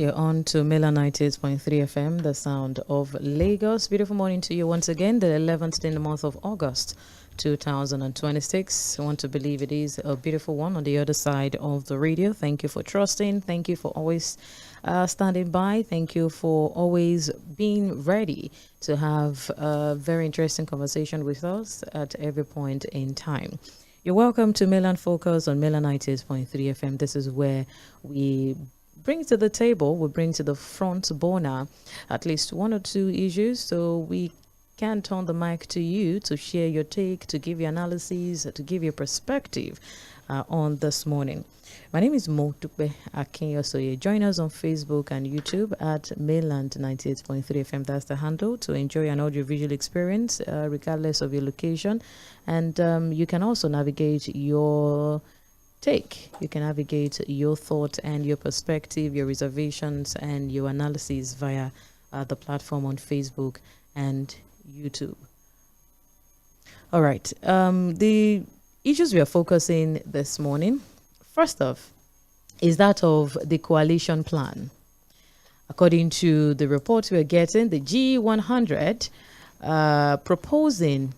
You're on to Mela 98.3 FM, the sound of Lagos. Beautiful morning to you once again, the 11th day in the month of August, 2026. I want to believe it is a beautiful one on the other side of the radio. Thank you for trusting. Thank you for always standing by. Thank you for always being ready to have a very interesting conversation with us at every point in time. You're welcome to Milan Focus on Mela 98.3 FM. This is where we bring to the table, we bring to the front burner at least one or two issues, so we can turn the mic to you to share your take, to give your analysis, to give your perspective on this morning. My name is Mᴏᴜ Akinyosoye. Join us on Facebook and YouTube at Mainland 98.3 FM. That's the handle to enjoy an audiovisual experience regardless of your location. And you can also navigate your take. You can navigate your thought and your perspective, your reservations and your analysis via the platform on Facebook and YouTube. All right. The issues we are focusing this morning, first off, is that of the coalition plan. According to the reports we're getting, the G100 proposing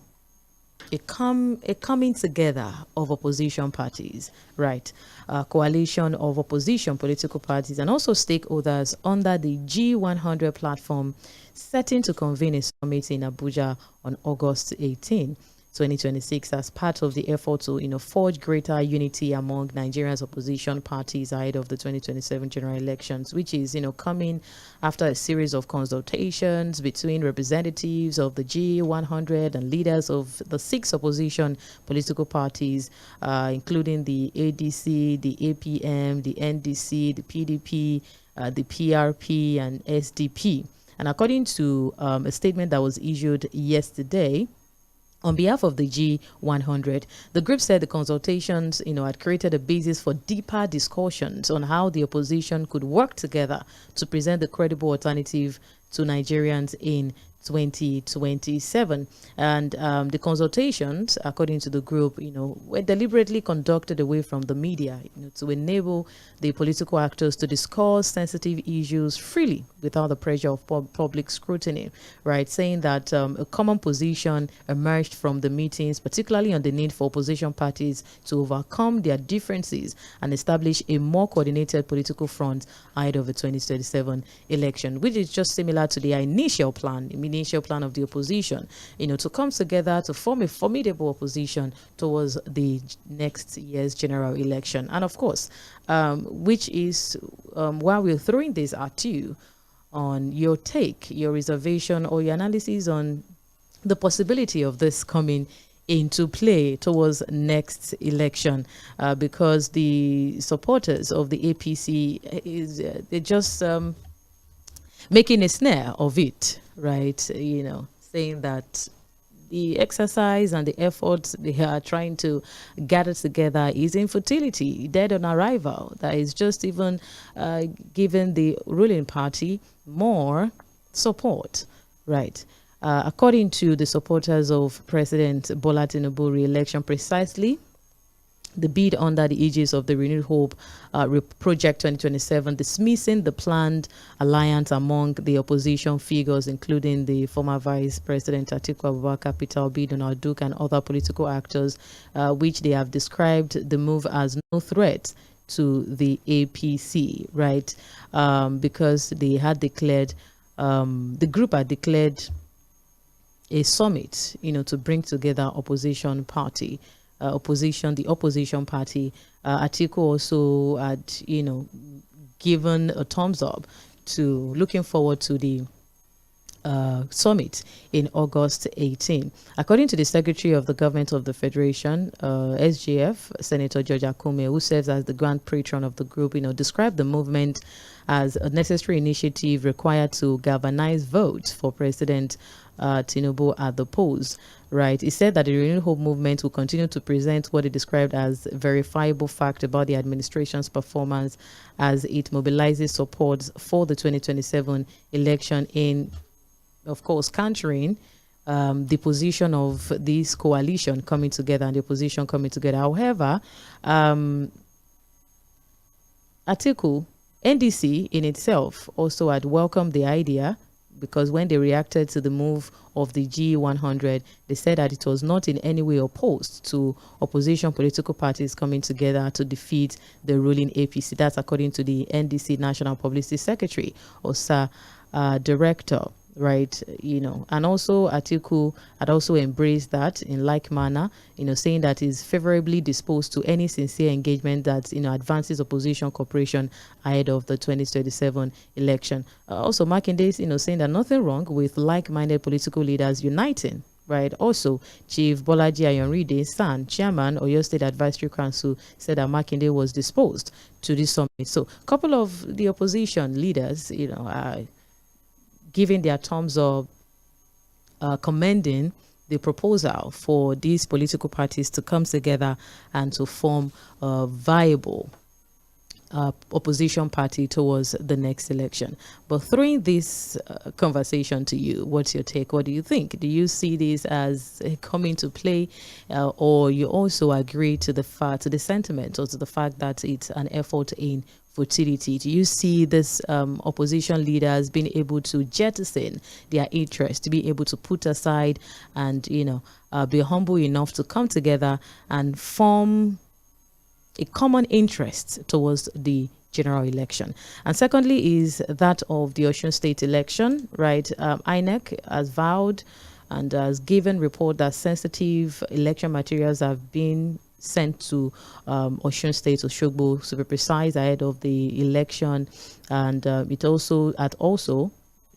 a coming together of opposition parties, right? A coalition of opposition political parties and also stakeholders under the G100 platform, setting to convene a summit in Abuja on August 18, 2026, as part of the effort to forge greater unity among Nigeria's opposition parties ahead of the 2027 general elections, which is coming after a series of consultations between representatives of the G100 and leaders of the 6 opposition political parties, including the ADC, the APM, the NDC, the PDP, the PRP, and SDP. And according to a statement that was issued yesterday, on behalf of the G100, the group said the consultations, had created a basis for deeper discussions on how the opposition could work together to present a credible alternative to Nigerians in 2027. And the consultations, according to the group, were deliberately conducted away from the media, to enable the political actors to discuss sensitive issues freely without the pressure of public scrutiny, right? Saying that a common position emerged from the meetings, particularly on the need for opposition parties to overcome their differences and establish a more coordinated political front ahead of the 2027 election, which is just similar to the initial plan of the opposition, to come together to form a formidable opposition towards the next year's general election. And of course, which is why we're throwing this at you on your take, your reservation, or your analysis on the possibility of this coming into play towards next election, because the supporters of the APC they're just making a snare of it, right? Saying that the exercise and the efforts they are trying to gather together is in futility, dead on arrival. That is just even giving the ruling party more support, right? According to the supporters of President Bola Tinubu re-election, precisely the bid under the aegis of the Renewed Hope Project 2027, dismissing the planned alliance among the opposition figures, including the former Vice President Atiku Abubakar, Peter Obi, Donald Duke, and other political actors, which they have described the move as no threat to the APC, right? Because they had declared, the group had declared a summit, to bring together opposition party. The opposition party. Atiku also had, given a thumbs up to looking forward to the summit in August 18. According to the Secretary of the Government of the Federation, SGF, Senator George Akume, who serves as the Grand Patron of the group, described the movement as a necessary initiative required to galvanize votes for President Tinubu at the polls. Right. He said that the Renewed Hope movement will continue to present what he described as verifiable fact about the administration's performance as it mobilizes support for the 2027 election in, of course, countering the position of this coalition coming together and the opposition coming together. However, Atiku NDC in itself also had welcomed the idea, because when they reacted to the move of the G100, they said that it was not in any way opposed to opposition political parties coming together to defeat the ruling APC. That's according to the NDC National Publicity Secretary, or Director. Right, and also Atiku had also embraced that in like manner, saying that he's favorably disposed to any sincere engagement that, advances opposition cooperation ahead of the 2027 election. Also, Makinde, saying that nothing wrong with like-minded political leaders uniting. Right. Also, Chief Bolaji Ayanride, SAN, Chairman Oyo State Advisory Council, said that Makinde was disposed to this summit. So, a couple of the opposition leaders, giving their thumbs up, commending the proposal for these political parties to come together and to form a viable opposition party towards the next election. But throwing this conversation to you, what's your take? What do you think? Do you see this as coming to play, or you also agree to the sentiment, or to the fact that it's an effort in futility? Do you see this opposition leaders being able to jettison their interest, to be able to put aside and be humble enough to come together and form a common interest towards the general election? And secondly is that of the Osun State election, right? INEC has vowed and has given report that sensitive election materials have been sent to Osun State, Oshogbo, to be precise, ahead of the election. And it also had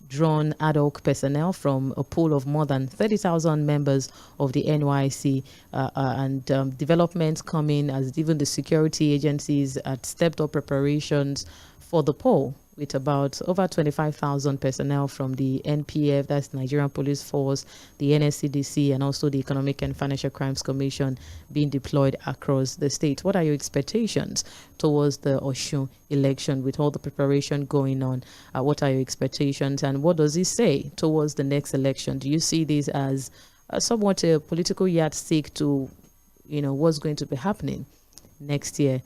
drawn ad hoc personnel from a pool of more than 30,000 members of the NYC, and developments coming as even the security agencies had stepped up preparations for the poll, with about over 25,000 personnel from the NPF, that's Nigerian Police Force, the NSCDC, and also the Economic and Financial Crimes Commission being deployed across the state. What are your expectations towards the Osun election with all the preparation going on? What are your expectations, and what does it say towards the next election? Do you see this as somewhat a political yardstick to, what's going to be happening next year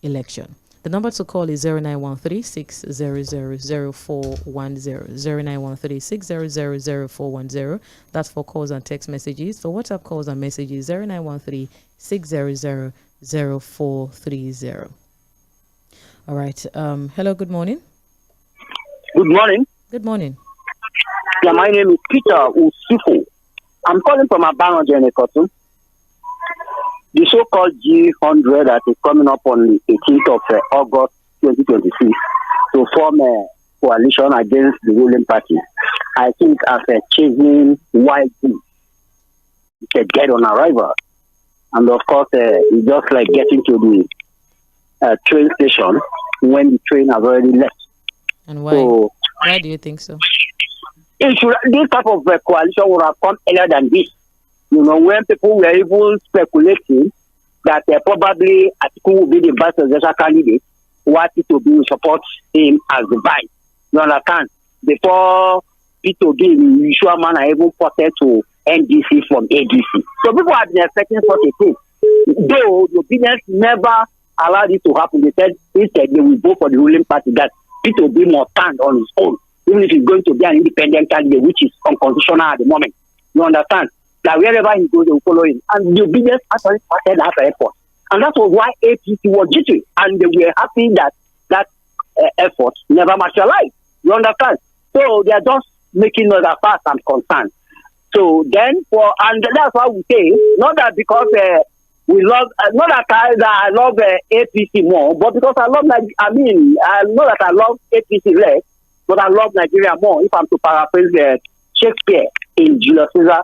election? The number to call is 0913-600-0410, 0913-600-0410. That's for calls and text messages. For WhatsApp calls and messages, 0913-600-0430. All right. Hello, good morning. Good morning. Good morning. Yeah, my name is Peter Usufu. I'm calling from Abano Jenekotu. The so-called G100 that is coming up on the 18th of August 2026 to form a coalition against the ruling party, I think as a chasing wild goose, it's a dead on arrival. And of course, it's just like getting to the train station when the train has already left. And why? So, why do you think so? This type of coalition would have come earlier than this. When people were even speculating that probably Atiku will be the vice presidential candidate, what P2B will support him as the vice. You understand? Before P2B, in the usual manner, even ported to NDC from ADC. So people have been expecting such a thing. Though the opinions never allowed it to happen, they said instead they will vote for the ruling party, that P2B must stand on his own, even if he's going to be an independent candidate, which is unconstitutional at the moment. You understand? That wherever he goes, they will follow him. And the obedience actually started after effort. And that was why APC was jittery. And they were happy that that effort never materialized. You understand? So they are just making us as far as I'm concerned. So then, and that's why we say, not that because we love, not that I love APC more, but because I love, I know that I love APC less, but I love Nigeria more, if I'm to paraphrase Shakespeare in Julius Caesar.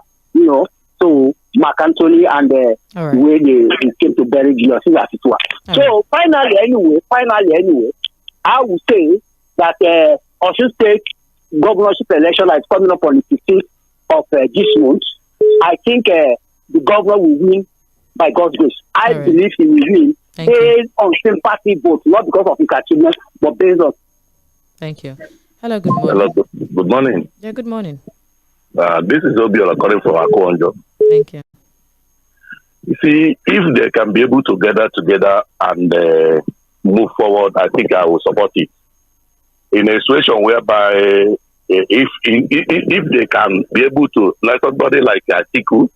So Mark Antony and the way they came to bury Julius Caesar. So finally, anyway, I would say that Osun State governorship election is coming up on the 15th of this month. I think the governor will win by God's grace. I believe he will win based on sympathy votes, not because of his achievements, but based on. Thank you. Hello, good morning. Hello, good morning. Yeah, good morning. This is Obiola calling from Akonjo. Thank you. You see, if they can be able to gather together and move forward, I think I will support it. In a situation whereby if they can be able to, like somebody like Atiku,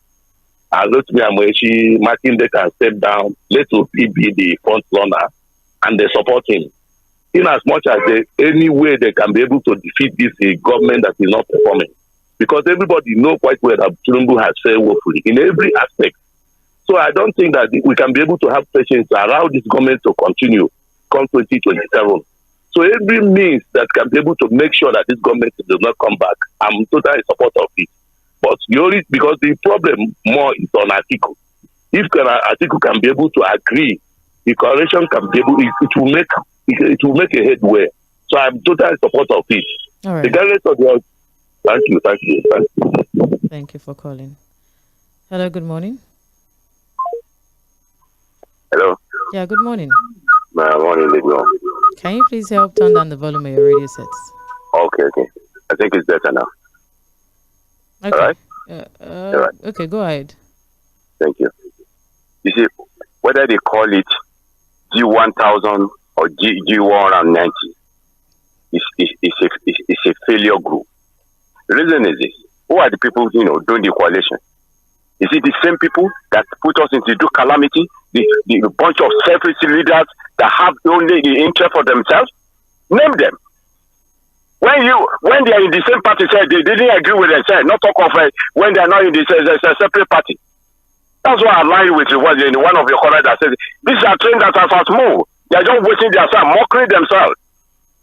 Rotimi Amaechi, Makinde can step down, let OP be the front runner, and they support him. In as much as any way they can be able to defeat this government that is not performing. Because everybody knows quite well that Tinubu has failed woefully in every aspect. So I don't think that we can be able to have patience to allow this government to continue come 2027. So every means that can be able to make sure that this government does not come back, I'm totally in support of it. But because the problem more is on Atiku. If Atiku can be able to agree, the coalition can be able, it will make a headway. So I'm totally in support of it. All right. Regardless of the, thank you. Thank you for calling. Hello, good morning. Hello. Yeah, good morning. Morning, Lady. Can you please help turn down the volume of your radio sets? Okay. I think it's better now. Okay. All right? All right. Okay, go ahead. Thank you. You see, whether they call it G1000 or G190, it's a failure group. The reason is this. Who are the people, doing the coalition? Is it the same people that put us into the calamity? The bunch of selfish leaders that have only the interest for themselves? Name them. When they are in the same party, say they didn't agree with themselves, not talk of when they are not in the separate party. That's why I lie with you one of your colleagues that says these are trained that are fast move. They are just wasting their time, mocking themselves.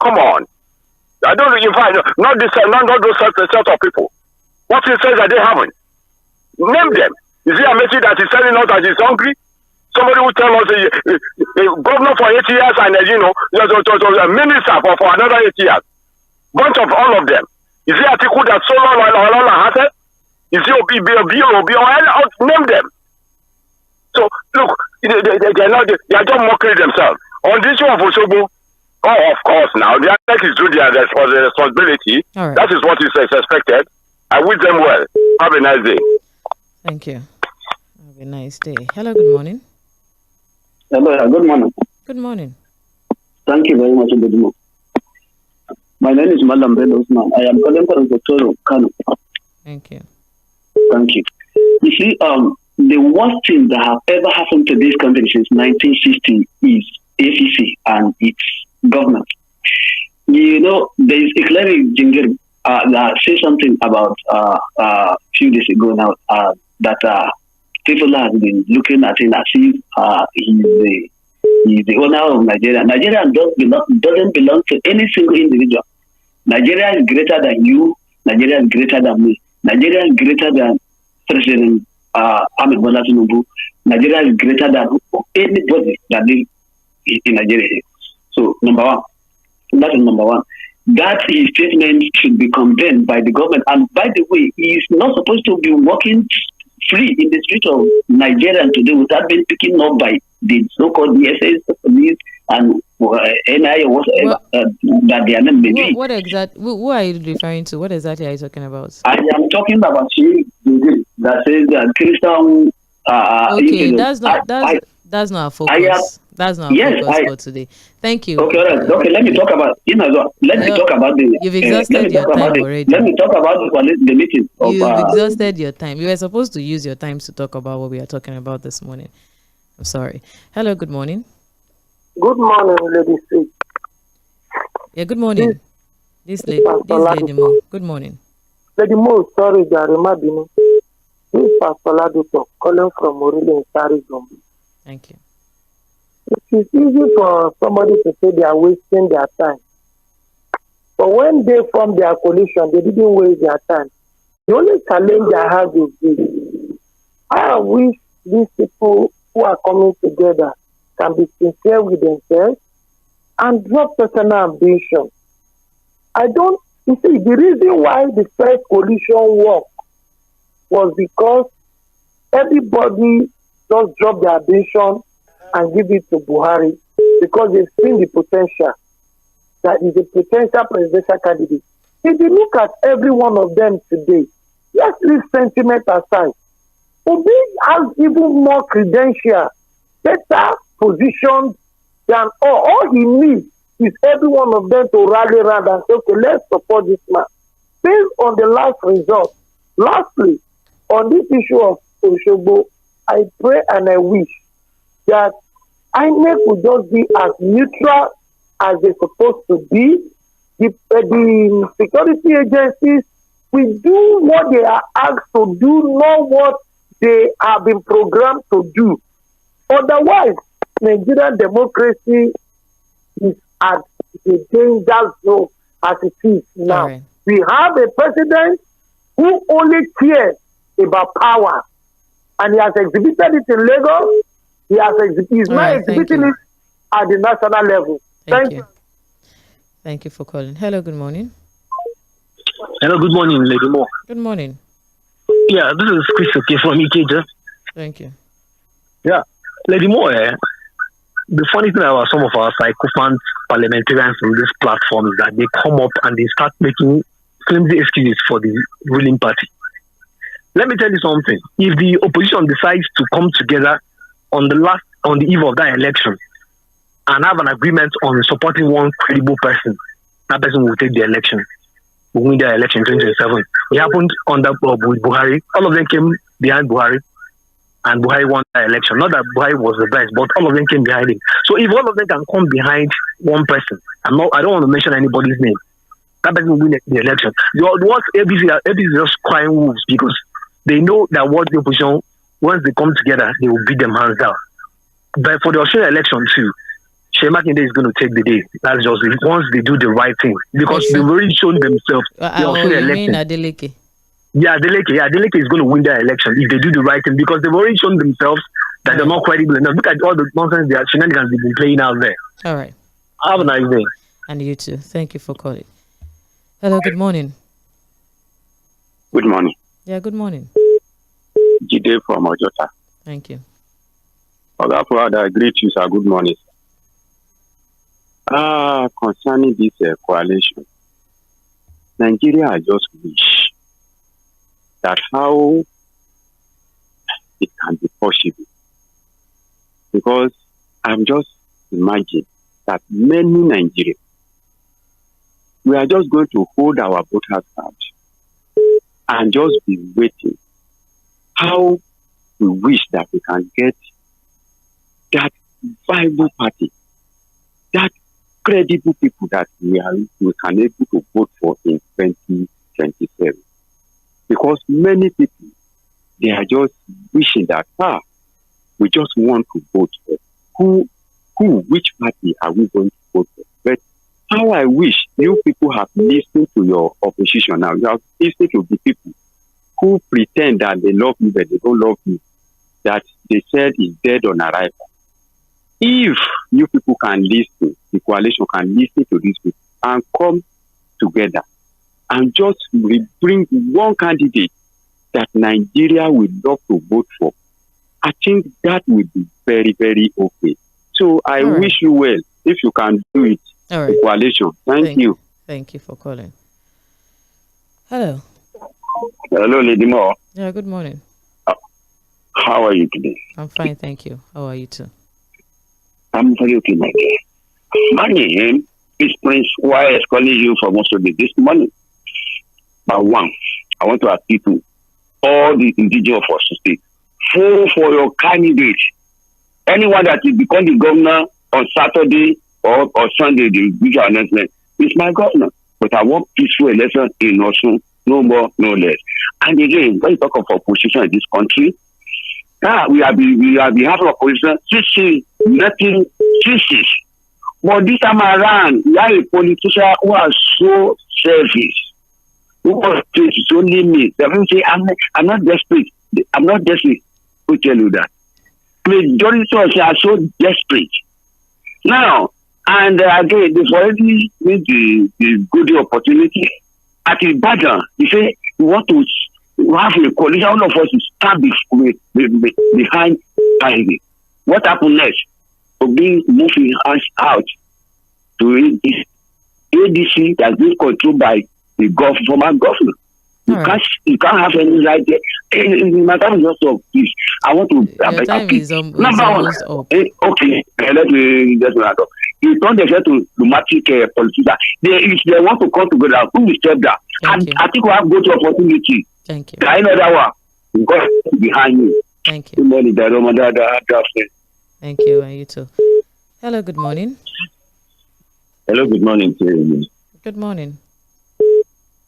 Come on. I don't in fact not those set of people. What he says that they haven't. Name them. Is it a message that is telling us that he's hungry? Somebody will tell us a governor for 8 years and a minister for another 8 years. Bunch of all of them. Is it Atiku that so long has it? Is it OB, name them. So look, they are just mocking themselves. On this one for Osogbo, of course now, the attack is doing their responsibility. Right. That is what is expected. I wish them well. Have a nice day. Thank you. Have a nice day. Hello, good morning. Hello, good morning. Good morning. Thank you very much, Obedimo. My name is Malam Ben Osman. I am calling from Dr. Kano. Thank you. Thank you. You see, the worst thing that have ever happened to this country since 1960 is ACC and its government. There is a cleric Jingir that said something about a few days ago now that people have been looking at him as if he's the owner of Nigeria. Nigeria doesn't belong to any single individual. Nigeria is greater than you. Nigeria is greater than me. Nigeria is greater than President Ahmed Bola Tinubu. Nigeria is greater than anybody that lives in Nigeria. So, that is number one. That his statement should be condemned by the government. And by the way, he is not supposed to be walking free in the streets of Nigeria today without being picked up by the so-called DSS police and NIA or whatever that they are not maybe. Who are you referring to? What exactly are you talking about? I am talking about that says that Christian. Okay, that's not our focus. That's not our focus for today. Thank you. Okay. Let me talk about talk about the. You've exhausted your time already. Let me talk about the meeting. You've exhausted your time. You were supposed to use your time to talk about what we are talking about this morning. I'm sorry. Hello. Good morning. Good morning, ladies. Yeah. Good morning. This lady Mo. Good morning. Lady Mo, sorry, Jarimabino. This is Pastor Laduto calling from Orile in Arizona. Thank you. It is easy for somebody to say they are wasting their time. But when they form their coalition, they didn't waste their time. The only challenge I have is this. I wish these people who are coming together can be sincere with themselves and drop personal ambition. You see, the reason why the first coalition worked was because everybody just dropped their ambition and give it to Buhari because they've seen the potential. That is a potential presidential candidate. If you look at every one of them today, let's leave sentiment aside. Obi has even more credential, better positioned than all he needs is every one of them to rally around and say, okay, let's support this man. Based on the last result, lastly, on this issue of Osogbo, I pray and I wish that INEC will just be as neutral as they're supposed to be. The security agencies will do what they are asked to do, not what they have been programmed to do. Otherwise, Nigerian democracy is at the danger zone as it is now. Right. We have a president who only cares about power, and he has exhibited it in Lagos. He's now exhibiting it at the national level. Thank you. Thank you for calling. Hello, good morning. Hello, good morning, Lady Mo. Good morning. Yeah, this is Chris from EKJ. Thank you. Yeah, Lady Mo, the funny thing about some of our sycophant parliamentarians on this platform is that they come up and they start making flimsy excuses for the ruling party. Let me tell you something. If the opposition decides to come together on the eve of that election and have an agreement on supporting one credible person, that person will take the election. Will win the election in 2027. It happened under with Buhari. All of them came behind Buhari, and Buhari won the election. Not that Buhari was the best, but all of them came behind him. So if all of them can come behind one person, I don't want to mention anybody's name, that person will win the election. What ABC is just crying wolves because they know that what the opposition, once they come together, they will beat them hands down. But for the Australian election too, Shemakinde is going to take the day. That's just once they do the right thing, because they've already shown themselves. You mean Adeleke? Yeah, Adeleke is going to win their election if they do the right thing, because they've already shown themselves that they're not credible enough. Look at all the nonsense they are shenanigans they've been playing out there. All right. Have a nice day. And you too. Thank you for calling. Hello, good morning. Good morning. Yeah, good morning. Jide from Ojota. Thank you. I greet you, sir. Good morning. Concerning this coalition, Nigeria, I just wish that how it can be possible, because I'm just imagining that many Nigerians, we are just going to hold our voters card and just be waiting. How we wish that we can get that viable party, that credible people that we can able to vote for in 2027. Because many people, they are just wishing that, we just want to vote for. Which party are we going to vote for? But how I wish you people have listened to your opposition now. You have listened to the people who pretend that they love you, but they don't love you. That they said is dead on arrival. If you people can listen, the coalition can listen to these people and come together and just bring one candidate that Nigeria would love to vote for, I think that would be very, very okay. So I wish you well if you can do it. All right. The coalition. Thank you. Thank you for calling. Hello. Hello, Lady Mo. Yeah, good morning. How are you today? I'm fine, thank you. How are you too? I'm very okay, my dear. My name is Prince Y. calling you from Mosoɪᴜ this morning. But one, I want to ask people, all the indigenous of our state, vote for your candidate. Anyone that will become the governor on Saturday or Sunday, the big announcement, is my governor. But I want peaceful election in Osun, no more, no less. And again, when you talk of opposition in this country, we have having opposition, nothing, but this time around, we have a politician who are so selfish, who was so limit. They will say, I'm not desperate. I'm not desperate. Who tell you that? Majority of us are so desperate. Now, and again, they've already made the good opportunity. At Ibadan, they say, we want to have a coalition. All of us is stand behind Friday. What happened next? To be moving us out to ADC that's being controlled by the former governor. You can't have any right there. My time is also up. Please, I want to. Your time is almost up. Okay, let me just not. He turned themselves to lunatic politicians. If they want to come together, who will step down? And I think we have go to opportunity. Thank you. I know that one. God is behind you. Thank you. Good morning, Thank you, and you too. Hello, good morning. Hello, good morning to you. Good morning.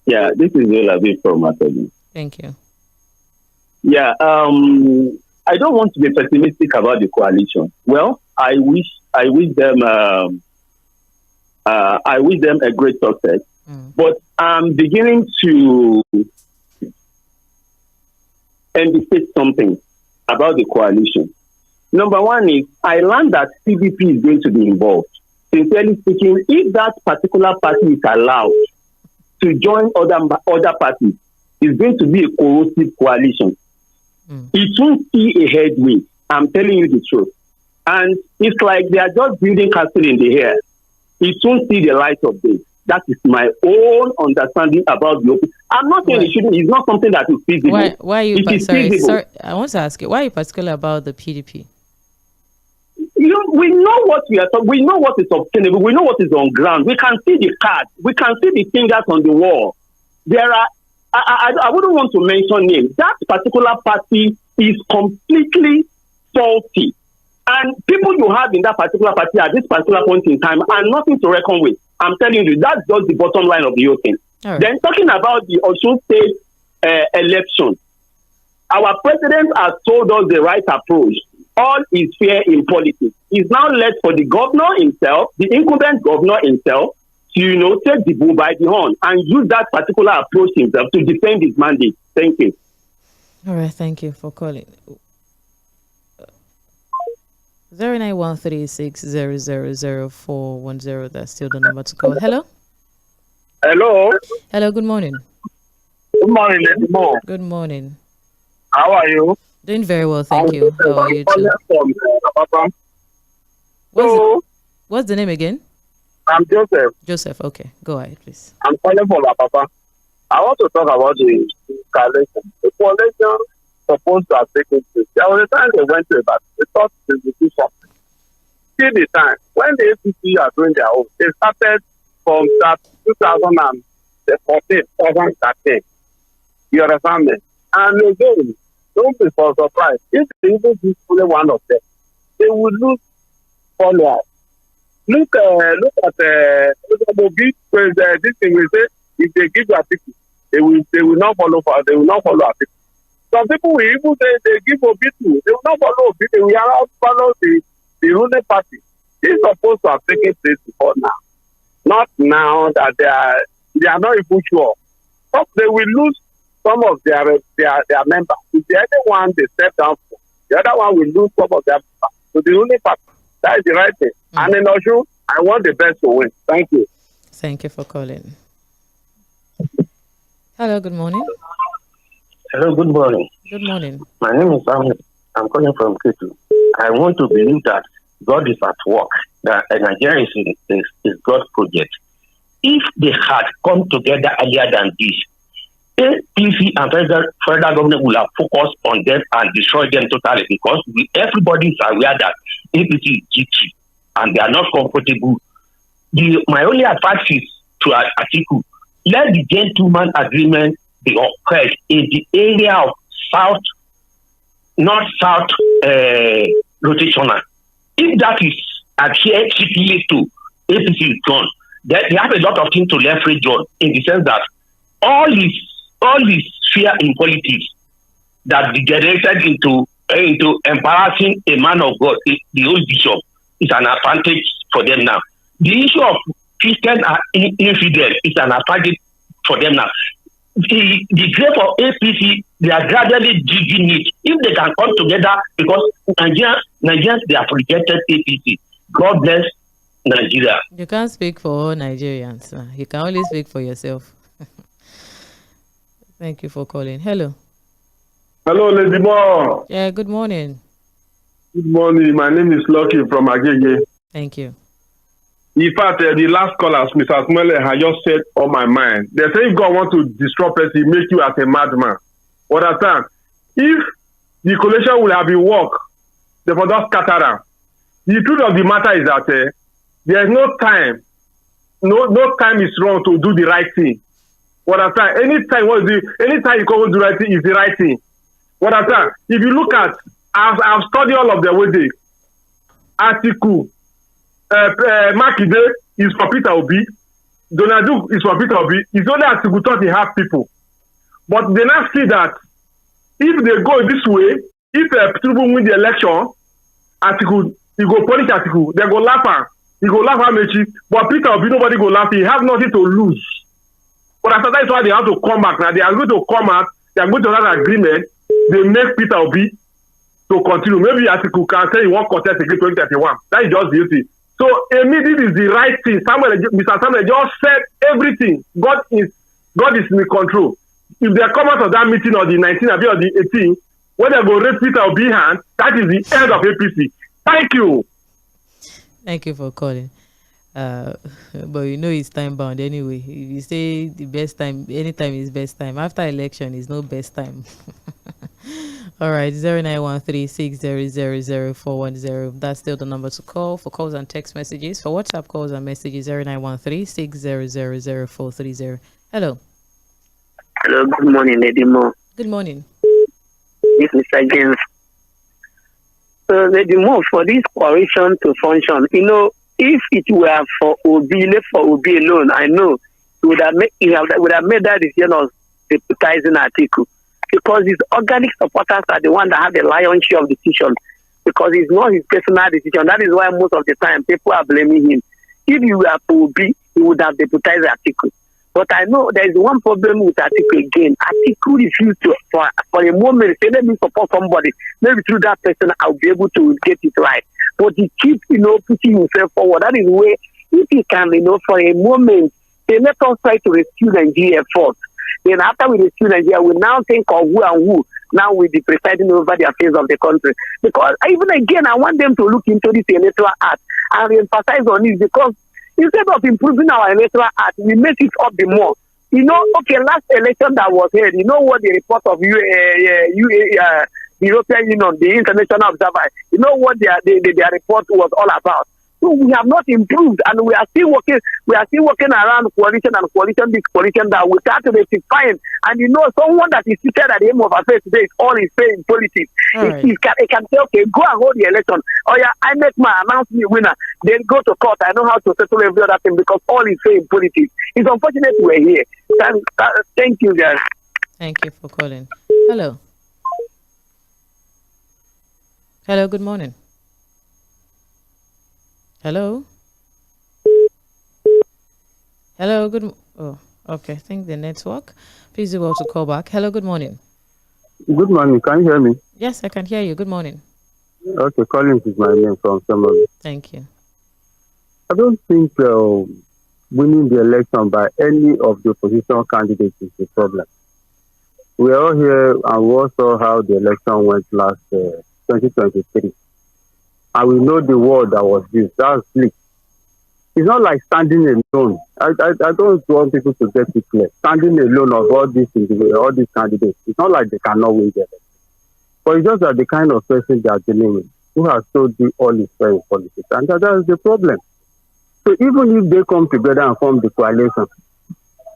Yeah, this is Ḥᴏᴜ from Ateli. Thank you. Yeah, I don't want to be pessimistic about the coalition. Well, I wish them a great success. But I'm beginning to indicate something about the coalition. Number one is I learned that PDP is going to be involved. Sincerely speaking, if that particular party is allowed to join other parties, it's going to be a corrosive coalition. It won't see a headway. I'm telling you the truth. And it's like they are just building castle in the air. It won't see the light of day. That is my own understanding about the open. I'm not saying it shouldn't. It's not something that is feasible. Why are you? Sorry, I want to ask you. Why are you particular about the PDP? We know what we are talking. We know what is obtainable. We know what is on ground. We can see the cards. We can see the fingers on the wall. There are. I wouldn't want to mention names. That particular party is completely faulty, and people you have in that particular party at this particular point in time are nothing to reckon with. I'm telling you, that's just the bottom line of the whole thing. Right. Then talking about the Osun State election, our president has told us the right approach. All is fair in politics. It's now left for the governor himself, the incumbent governor himself, to take the bull by the horn and use that particular approach himself to defend his mandate. Thank you. All right, thank you for calling. 09136000410. That's still the number to call. Hello. Hello. Hello. Good morning. Good morning, Lady Mo. Good morning. How are you? Doing very well, thank you. How are you too? What's the name again? I'm Joseph. Joseph. Okay, go ahead, please. I'm calling from La Papa. I want to talk about the coalition. The coalition supposed to have taken place. There was a time they went to that. They thought they would do something. See the time when the APC are doing their own. They started from that 2013. You understand me? And again, don't be for surprise. If they even do only one of them, they will lose followers. Look at Mobi. This thing we say, if they give their people, they will not follow our people. Some people will even say they give Obi too. They will not follow Obi. They will follow the ruling party. This is supposed to have taken place before now. Not now that they are not even sure. But they will lose some of their members. If the other one they step down for, the other one will lose some of their members. So the ruling party, that is the right thing. And in Osun, I want the best to win. Thank you. Thank you for calling. Hello, good morning. Hello, good morning. Good morning. My name is Ahmed. I'm calling from Ketu. I want to believe that God is at work, that Nigeria is God's project. If they had come together earlier than this, APC and federal government will have focused on them and destroyed them totally, because everybody is aware that APC is GT and they are not comfortable. My only advice is to Atiku, let the gentleman agreement be upheld in the area of north-south rotational. If that is adhered strictly to, APC is gone. They have a lot of things to leverage on, in the sense that all this fear in politics that degenerated into embarrassing a man of God, the old bishop, is an advantage for them now. The issue of Christian infidel is an advantage for them now. The grave of APC, they are gradually digging it. If they can come together, because Nigerians, they have rejected APC. God bless Nigeria. You can't speak for all Nigerians. You can only speak for yourself. Thank you for calling. Hello. Hello, Lady Mo. Yeah, good morning. Good morning. My name is Lucky from Agege. Thank you. In fact, the last caller, Mr. Smele, has just said on my mind. They say if God wants to disrupt us, he make you as a madman. Understand? If the coalition will have been work, they will not scatter them. The truth of the matter is that there's no time. No time is wrong to do the right thing. What I say, anytime you come to do the right thing is the right thing. What I say, if you look at, I've studied all of the way they article. Makinde is for Peter Obi. Donald is for Peter Obi. It's only article 30 have people. But they now see that if they go this way, if people win the election, article, you go punish article, they go laugh at. He go laugh at Mechi, but Peter Obi, nobody go laugh. He have nothing to lose. But after that's why they have to come back. Now they are going to come out. They are going to have an agreement. They make Peter Obi to continue. Maybe Atiku can say he won't contest against 2031. That is just beauty. So immediately is the right thing. Mr. Samuel just said everything. God is in control. If they come out of that meeting on the 19th or the 18th, when they go raise Peter Obi hand, that is the end of APC. Thank you. Thank you for calling. But you know it's time bound anyway. If you say the best time, anytime is best time. After election is no best time. All right, 0913-6000410. That's still the number to call for calls and text messages. For WhatsApp calls and messages, 0913-6000430. Hello. Hello, good morning, Lady Mo. Good morning. This is Mr. James. So, Lady Mo, for this coalition to function, you know, if it were for Obi, left for Obi alone, I know he would have made that decision of deputizing Atiku, because his organic supporters are the ones that have the lion's share of the decision, because it's not his personal decision. That is why most of the time people are blaming him. If you were for Obi, he would have deputized Atiku. But I know there is one problem with Atiku again. Atiku refused to, for a moment, say, let me support somebody. Maybe through that person, I'll be able to get it right. But he keeps, putting himself forward. That is where, if he can, for a moment, say, let us try to rescue Nigeria first. Then after we rescue Nigeria, we now think of who and who now will be presiding over the affairs of the country. Because even again, I want them to look into this electoral act and emphasize on it, because instead of improving our electoral act, we make it up the more. Last election that was held, you know what the report of the European Union, the International Observer, you know what their report was all about. So we have not improved, and we are still working. We are still working around coalition and coalition this, coalition that, without rectifying. And someone that is seated at the end of affairs today is all is saying in politics. It can say, okay, go and hold the election. Oh yeah, I make my announcement winner. Then go to court. I know how to settle every other thing, because all is saying in politics. It's unfortunate we're here. Thank you, guys. Thank you for calling. Hello. Hello. Good morning. Hello. Hello. Okay. I think the network. Please do well to call back. Hello. Good morning. Good morning. Can you hear me? Yes, I can hear you. Good morning. Okay, Collins is my name from Somalia. Thank you. I don't think winning the election by any of the opposition candidates is the problem. We are all here and we all saw how the election went last 2023. And we know the word that was used. That's sleep. It's not like standing alone. I don't want people to get it clear. Standing alone of all these candidates, it's not like they cannot win the election. But it's just that the kind of person they are dealing with, who has told you all is fair in politics. And that is the problem. So even if they come together and form the coalition,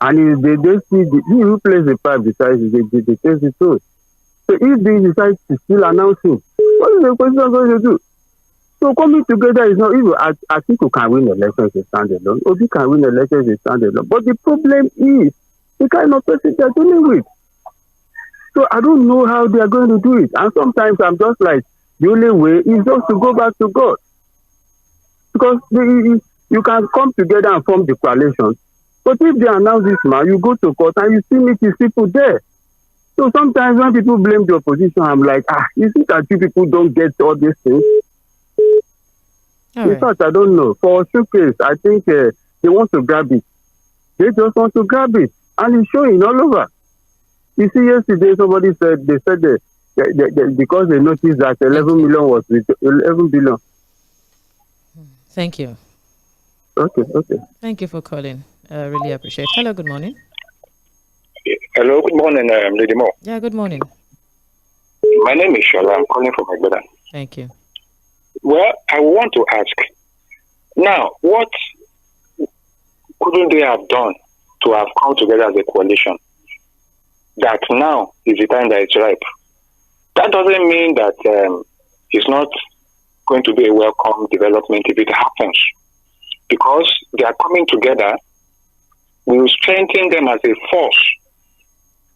and if they see who plays the pipe besides they taste the tone. So if they decide to still announce him, what is the opposition going to do? So coming together is not even. I think we can win elections to stand alone. Obi can win elections to stand alone. But the problem is the kind of person they're dealing with. So I don't know how they are going to do it. And sometimes I'm just like, the only way is just to go back to God. Because you can come together and form the coalition. But if they announce this man, you go to court and you still meet these people there. So sometimes when people blame the opposition, I'm like, is it that you people don't get all these things? In fact, I don't know. For Showcase, I think they want to grab it. They just want to grab it. And it's showing all over. You see, yesterday somebody said, because they noticed that 11 million was with 11 billion. Thank you. Okay. Thank you for calling. Really appreciate it. Hello, good morning. Hello, good morning, Lady Mo. Yeah, good morning. My name is Shola. I'm calling from Ibadan. Thank you. Well, I want to ask now, what couldn't they have done to have come together as a coalition? That now is the time that it's ripe. That doesn't mean that it's not going to be a welcome development if it happens, because they are coming together. We will strengthen them as a force,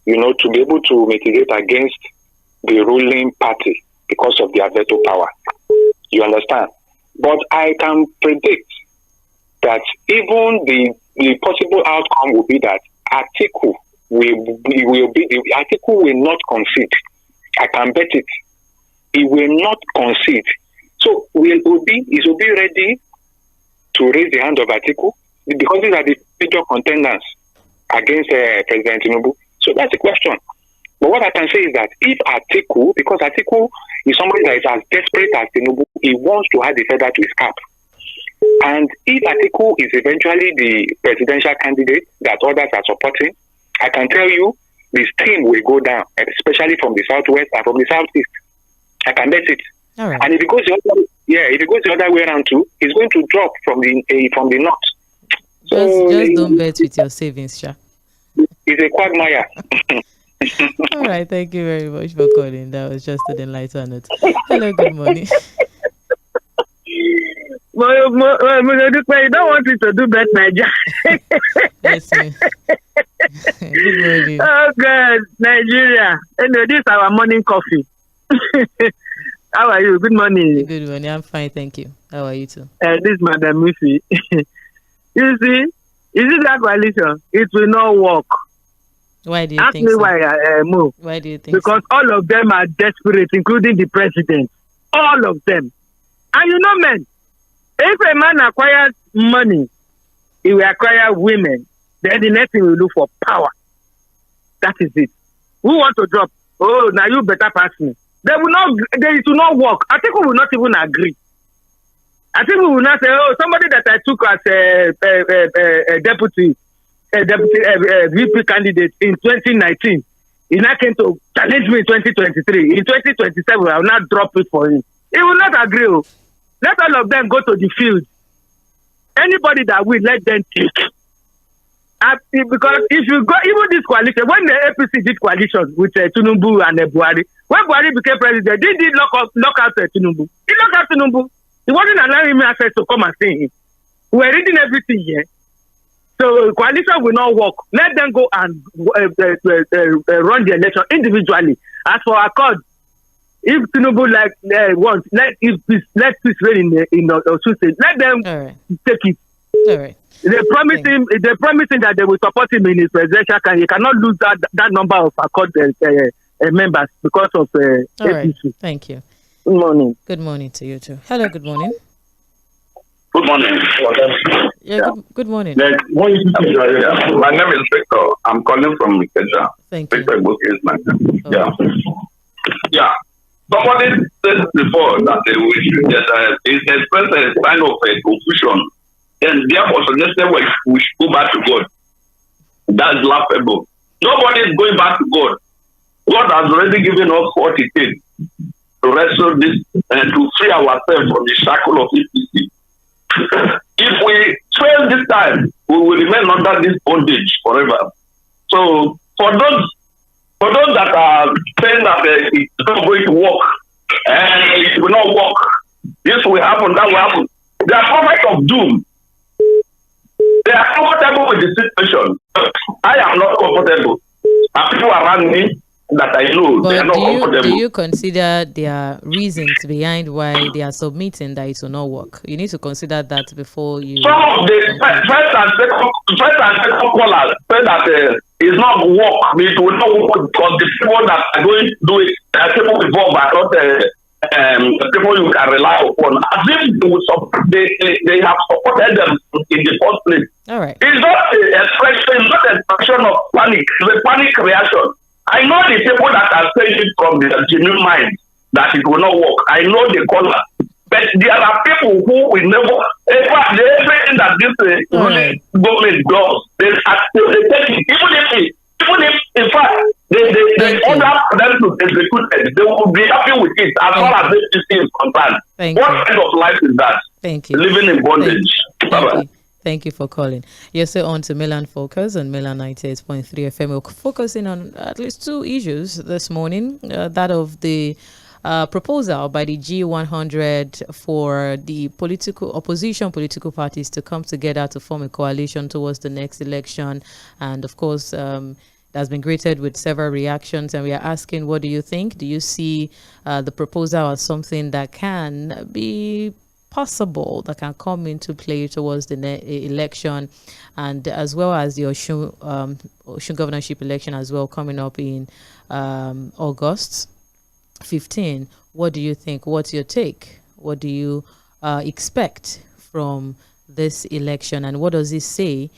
to be able to mitigate against the ruling party because of their veto power. You understand? But I can predict that even the possible outcome will be that Atiku will not concede. I can bet it. He will not concede. So is Obi ready to raise the hand of Atiku? Because these are the major contenders against President Tinubu. So that's the question. But what I can say is that if Atiku, because Atiku is somebody that is as desperate as Tinubu, he wants to add the feather to his cap. And if Atiku is eventually the presidential candidate that others are supporting, I can tell you this team will go down, especially from the southwest and from the southeast. I can bet it. All right. And if it goes the other way around too, it's going to drop from the north. Just don't bet with your savings, Sha. It's a quagmire. All right, thank you very much for calling. That was just an lighter note. Hello, good morning. You don't want it to do bet Nigeria. Yes, ma'am. Good morning. Oh God, Nigeria. Anyway, this is our morning coffee. How are you? Good morning. Good morning. I'm fine, thank you. How are you too? This is Madam Missy. You see, is it that coalition? It will not work. Why do you Ask think me so? why I move. Why do you think Because all of them are desperate, including the president. All of them. And men, if a man acquires money, he will acquire women. Then the next thing will look for power. That is it. Who want to drop? Oh, now you better pass me. It will not work. I think we will not even agree. I think we will not say, oh, somebody that I took as a deputy VP candidate in 2019, he now came to challenge me in 2023. In 2027, I will not drop it for him. He will not agree. Let all of them go to the field. Anybody that will, let them take. Because if you go, even this coalition, when the APC did coalition with Tinubu and Buhari, when Buhari became president, they did lock out Tinubu. He locked out Tinubu. He wasn't allowing him access to come and see him. We were reading everything here. So coalition will not work. Let them go and run the election individually. As for Accord, if Tinubu wants, let peace reign in Osun State. Let them take it. All right. They promise him that they will support him in his presidential campaign. He cannot lose that number of Accord members because of APC. Right. Thank you. Good morning. Good morning to you too. Hello, good morning. Good morning. Yeah, good morning. My name is Victor. I'm calling from Ikeja. Thank you. Victor is my name. Yeah. Somebody said before that is expressed a sign of confusion, and therefore suggested we should go back to God. That's laughable. Nobody is going back to God. God has already given us what it takes to wrestle this and to free ourselves from the shackle of APC. If we fail this time, we will remain under this bondage forever. So for those that are saying that it's not going to work and it will not work, this will happen, that will happen. They are prophets of doom. They are comfortable with the situation. I am not comfortable. And people around me that I know, they are not comfortable. Do you consider their reasons behind why they are submitting that it will not work? You need to consider that before you... Some of the first and second callers say that it's not work. It will not work because the people that are going to do it, people involved are not people you can rely upon. As if they have supported them in the first place. All right. It's not an expression of panic. It's a panic reaction. I know the people that are saying it from the genuine mind that it will not work. I know the caller. But there are people who will never, in fact, everything that this government does, they take it. Even if, in fact, they order for them to execute it, they will be happy with it as far as this is concerned. What kind of life is that? Thank you. Living in bondage. Thank you. Thank you for calling. You're still on to Milan Focus on Milan 98.3 FM. We're focusing on at least two issues this morning. That of the proposal by the G100 for the opposition political parties to come together to form a coalition towards the next election. And of course, that's been greeted with several reactions. And we are asking, what do you think? Do you see the proposal as something that can be possible, that can come into play towards the election, and as well as the Osun governorship election as well coming up in August 15? What do you think? What's your take? What do you expect from this election, and what does it say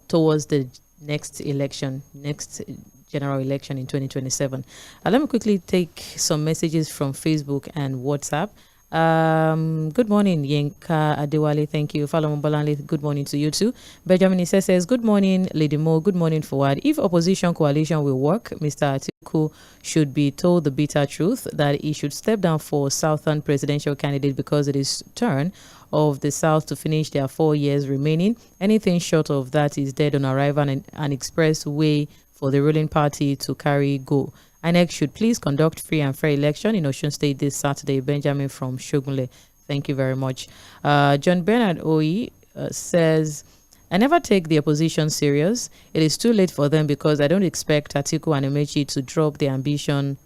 towards the next election, next general election in 2027? Let me quickly take some messages from Facebook and WhatsApp. Good morning, Yinka Adewale. Thank you. Follow Mbalanle. Good morning to you too. Benjamin says, good morning, Lady Mo. Good morning, Forward. If opposition coalition will work, Mr. Atiku should be told the bitter truth that he should step down for Southern presidential candidate because it is turn of the South to finish their 4 years remaining. Anything short of that is dead on arrival and an express way for the ruling party to carry go. INEC should please conduct free and fair election in Osun State this Saturday. Benjamin from Shogunle. Thank you very much. John Bernard Oyi says, I never take the opposition serious. It is too late for them because I don't expect Atiku and Emechi to drop their ambitions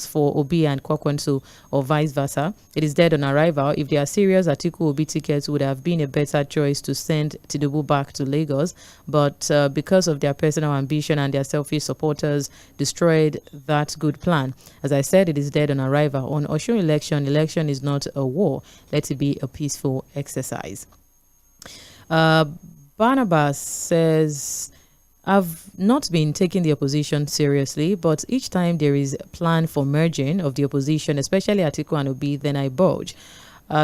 for Obi and Kwakwanso or vice versa. It is dead on arrival. If they are serious, Atiku Obi tickets would have been a better choice to send Tinubu back to Lagos, but because of their personal ambition and their selfish supporters destroyed that good plan. As I said, it is dead on arrival. On Osun election is not a war. Let it be a peaceful exercise. Barnabas says, I've not been taking the opposition seriously, but each time there is a plan for merging of the opposition, especially Atiku and Obi, then I budge.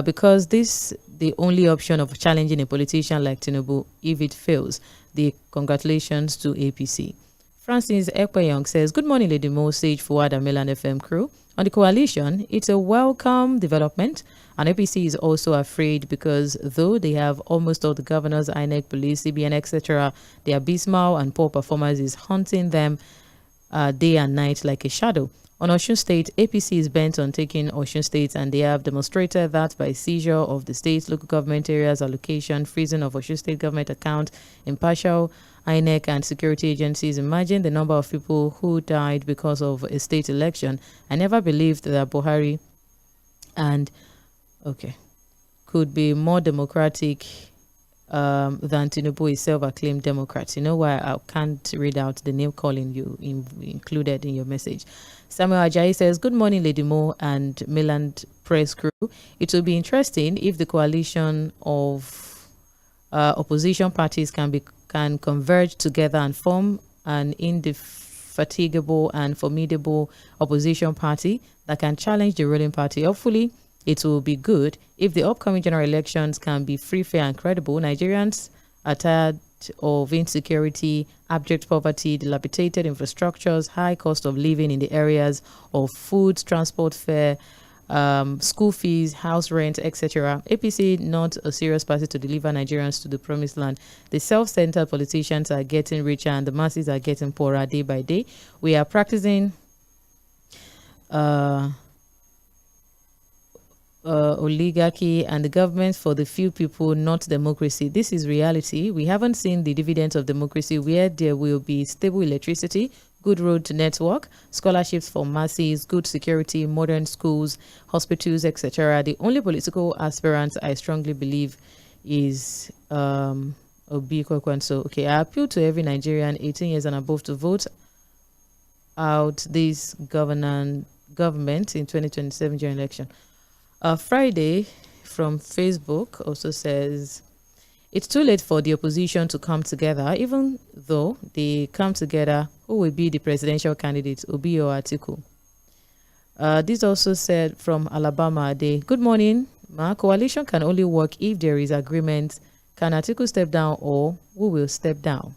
Because this the only option of challenging a politician like Tinubu if it fails. The congratulations to APC. Francis Ekpeyong says, good morning, Lady Mo, Sage, Fuad, and Milan FM crew. On the coalition, it's a welcome development. And APC is also afraid because though they have almost all the governors, INEC, police, CBN, etc., their abysmal and poor performance is haunting them day and night like a shadow. On Osun State, APC is bent on taking Osun State, and they have demonstrated that by seizure of the state's local government areas, allocation, freezing of Osun State government account, impartial INEC and security agencies. Imagine the number of people who died because of a state election. I never believed that Buhari could be more democratic than Tinubu is self-acclaimed Democrat. You know why I can't read out the name calling you included in your message. Samuel Ajayi says, good morning, Lady Mo and Milan Press crew. It will be interesting if the coalition of opposition parties can converge together and form an indefatigable and formidable opposition party that can challenge the ruling party. Hopefully, it will be good if the upcoming general elections can be free, fair, and credible. Nigerians are tired of insecurity, abject poverty, dilapidated infrastructures, high cost of living in the areas of food, transport fare, school fees, house rent, etc. APC not a serious party to deliver Nigerians to the promised land. The self-centered politicians are getting richer and the masses are getting poorer day by day. We are practicing oligarchy and the government for the few people, not democracy. This is reality. We haven't seen the dividends of democracy where there will be stable electricity, good road network, scholarships for masses, good security, modern schools, hospitals, etc. The only political aspirant I strongly believe is Obi Kwakwanso. Okay, I appeal to every Nigerian 18 years and above to vote out this government in 2027 general election. Friday from Facebook also says, it's too late for the opposition to come together. Even though they come together, who will be the presidential candidate, Obi or Atiku? This also said from Alabama. Good morning. My coalition can only work if there is agreement. Can Atiku step down or who will step down?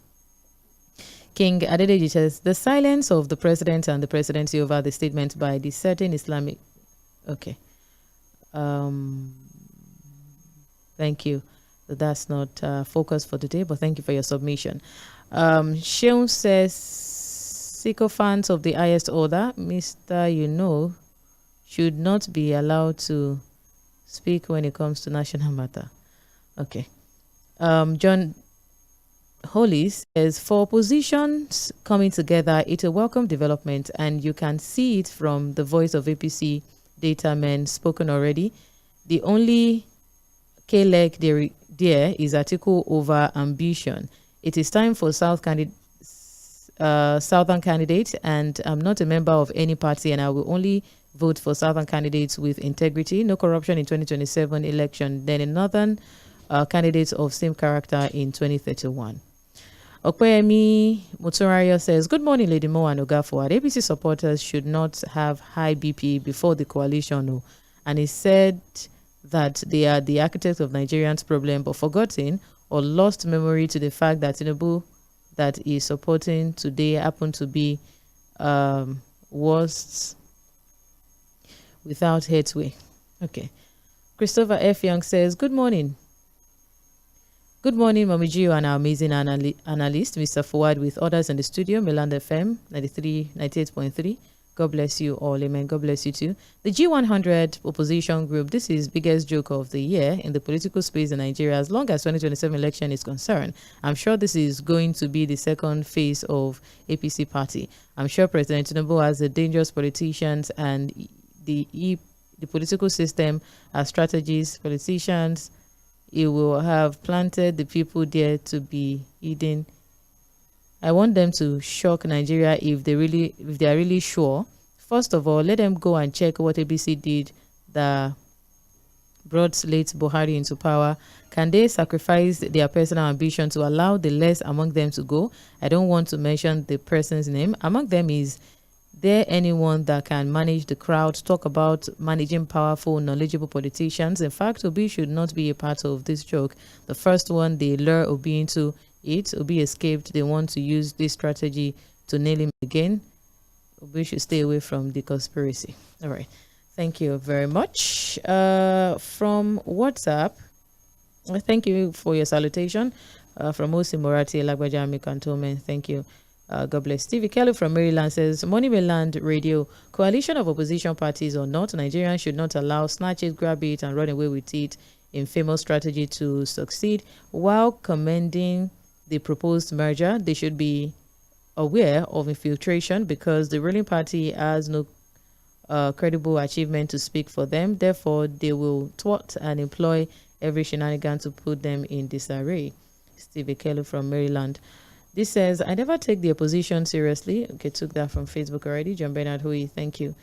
King Adedeji says, the silence of the president and the presidency over the statement by the certain Islamic... Okay. Thank you. That's not focus for today, but thank you for your submission. Sheung says, sycophants of the highest order, Mr. should not be allowed to speak when it comes to national matter. Okay. John Holy says, for oppositions coming together, it's a welcome development, and you can see it from the voice of APC data men spoken already. The only K-leg there is article over ambition. It is time for southern candidates, and I'm not a member of any party, and I will only vote for southern candidates with integrity, no corruption in 2027 election, then in northern candidates of same character in 2031. Okpeyemi Muturayo says, good morning, Lady Mo and Oga Fuad. APC supporters should not have high BP before the coalition. And he said that they are the architects of Nigerians' problem, but forgotten or lost memory to the fact that Tinubu that is supporting today happen to be worst without headway. Okay. Christopher F. Young says, good morning. Good morning, Mommy Gio and our amazing analyst, Mr. Fuad, with others in the studio, Milan FM 98.3. God bless you all. Amen. God bless you too. The G100 opposition group, this is biggest joke of the year in the political space in Nigeria as long as 2027 election is concerned. I'm sure this is going to be the second phase of APC party. I'm sure President Tinubu has the dangerous politicians and the political system as strategies, politicians. He will have planted the people there to be hidden. I want them to shock Nigeria if they are really sure. First of all, let them go and check what ABC did that brought late Buhari into power. Can they sacrifice their personal ambition to allow the less among them to go? I don't want to mention the person's name. Among them is there anyone that can manage the crowd, talk about managing powerful, knowledgeable politicians? In fact, Obi should not be a part of this joke. The first one, they lure Obi into it. Obi escaped. They want to use this strategy to nail him again. Obi should stay away from the conspiracy. All right. Thank you very much. From WhatsApp, thank you for your salutation. From Osi Morati, Lagbajami Cantonment, thank you. God bless. Stevie Kelly from Maryland says, Money Mainland Radio, coalition of opposition parties or not, Nigerians should not allow snatch it, grab it, and run away with it in famous strategy to succeed. While commending the proposed merger, they should be aware of infiltration because the ruling party has no credible achievement to speak for them. Therefore, they will thwart and employ every shenanigan to put them in disarray. Stevie Kelly from Maryland. This says, I never take the opposition seriously. Okay, took that from Facebook already. John Bernard Hui, thank you.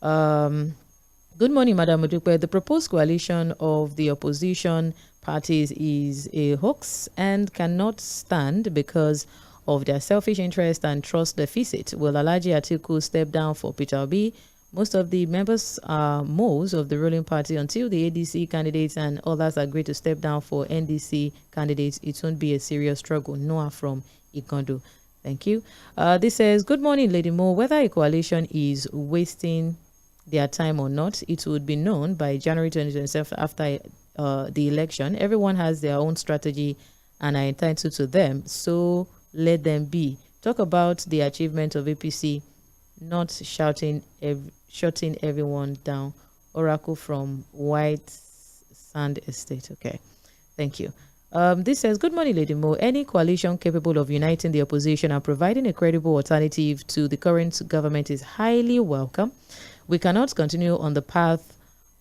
Good morning, Madam Modupe. The proposed coalition of the opposition parties is a hoax and cannot stand because of their selfish interest and trust deficit. Will Alhaji Atiku step down for Peter Obi? Most of the members are moles of the ruling party. Until the ADC candidates and others agree to step down for NDC candidates, it won't be a serious struggle. Noah from Ikondo. Thank you. This says, good morning, Lady Mo. Whether a coalition is wasting their time or not, it would be known by January 2027 after the election. Everyone has their own strategy and are entitled to them. So let them be. Talk about the achievement of APC, not shutting everyone down. Oracle from White Sand Estate. Okay. Thank you. This says, good morning, Lady Mo. Any coalition capable of uniting the opposition and providing a credible alternative to the current government is highly welcome. We cannot continue on the path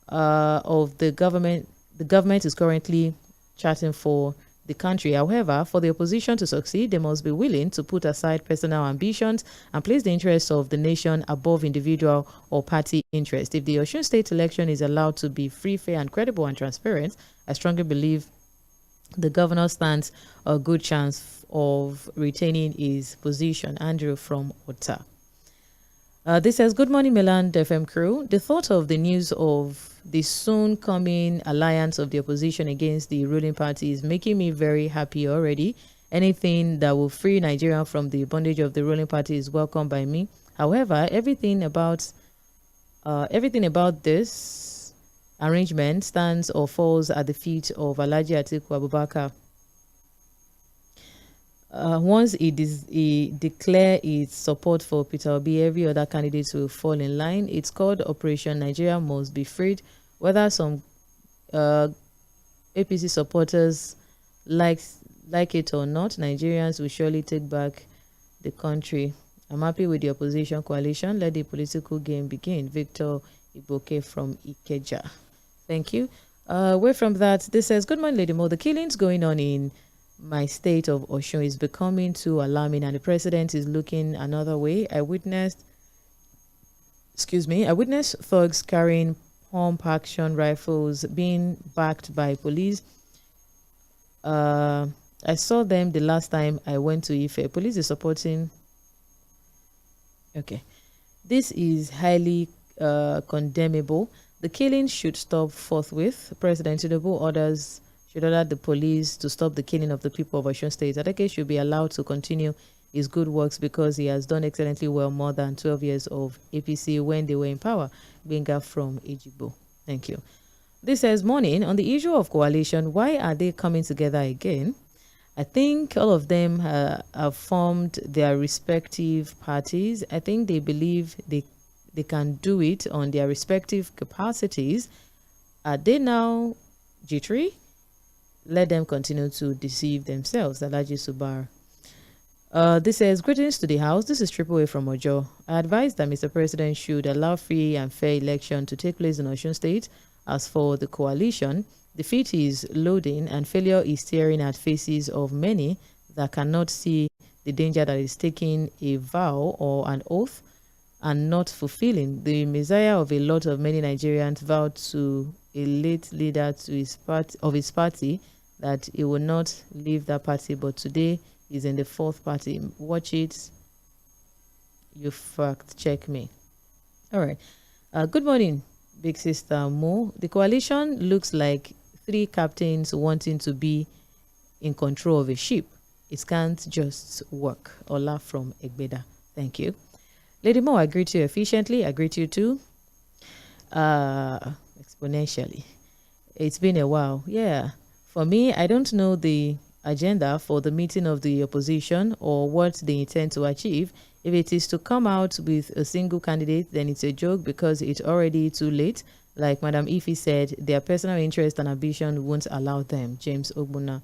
of the government. The government is currently charting for the country. However, for the opposition to succeed, they must be willing to put aside personal ambitions and place the interests of the nation above individual or party interest. If the Osun State election is allowed to be free, fair, and credible and transparent, I strongly believe the governor stands a good chance of retaining his position. Andrew from Ota. This says, good morning, Milan FM crew. The thought of the news of the soon coming alliance of the opposition against the ruling party is making me very happy already. Anything that will free Nigeria from the bondage of the ruling party is welcome by me. However, everything about this arrangement stands or falls at the feet of Alhaji Atiku Abubakar. Once he declare its support for Peter Obi, every other candidate will fall in line. It's called Operation Nigeria Must Be Freed. Whether some APC supporters like it or not, Nigerians will surely take back the country. I'm happy with the opposition coalition. Let the political game begin. Victor Iboke from Ikeja. Thank you. Away from that, this says, good morning, Lady Mo. The killings going on in my state of Osun is becoming too alarming and the president is looking another way. I witnessed thugs carrying pump action rifles being backed by police. I saw them the last time I went to Ife. Police is supporting. Okay. This is highly condemnable. The killings should stop forthwith. President Tinubu should order the police to stop the killing of the people of Osun State. Adeke should be allowed to continue his good works because he has done excellently well more than 12 years of APC when they were in power. Benga from Ejigbo. Thank you. This says, morning, on the issue of coalition, why are they coming together again? I think all of them have formed their respective parties. I think they believe they can do it on their respective capacities. Are they now jittery? Let them continue to deceive themselves. Alhaji Subar. This says, greetings to the house. This is Triple A from Ojo. I advise that Mr. President should allow free and fair election to take place in Osun State. As for the coalition, defeat is loading and failure is staring at faces of many that cannot see the danger that is taking a vow or an oath and not fulfilling. The messiah of a lot of many Nigerians vowed to a late leader to his party that he will not leave that party, but today he's in the fourth party. Watch it. You fact check me. All right. Good morning, big sister Mo. The coalition looks like three captains wanting to be in control of a ship. It can't just work. Ola from Egbeda. Thank you. Lady Mo, I greet you efficiently. I greet you too. Exponentially. It's been a while. Yeah. For me, I don't know the agenda for the meeting of the opposition or what they intend to achieve. If it is to come out with a single candidate, then it's a joke because it's already too late. Like Madam Ife said, their personal interest and ambition won't allow them. James Ogbuna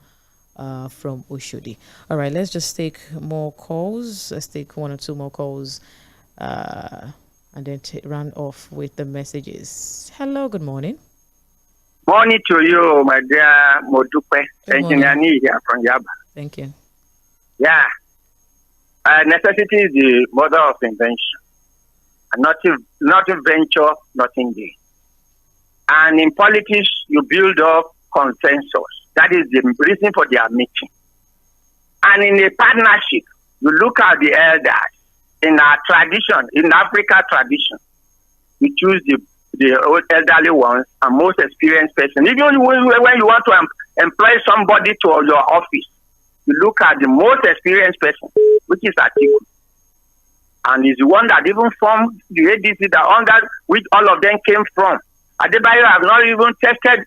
from Oshodi. All right, let's just take more calls. Let's take one or two more calls and then run off with the messages. Hello, good morning. Morning to you, my dear Modupe. Engineer here from Yaba. Thank you. Yeah. Necessity is the mother of invention. Nothing venture, nothing gain. And in politics, you build up consensus. That is the reason for their meeting. And in a partnership, you look at the elders. In our tradition, in Africa tradition, we choose the old elderly ones and most experienced person. Even when you want to employ somebody to your office, you look at the most experienced person, which is Atiku. And is the one that even formed the ADC that under which all of them came from. Adebayo have not even tested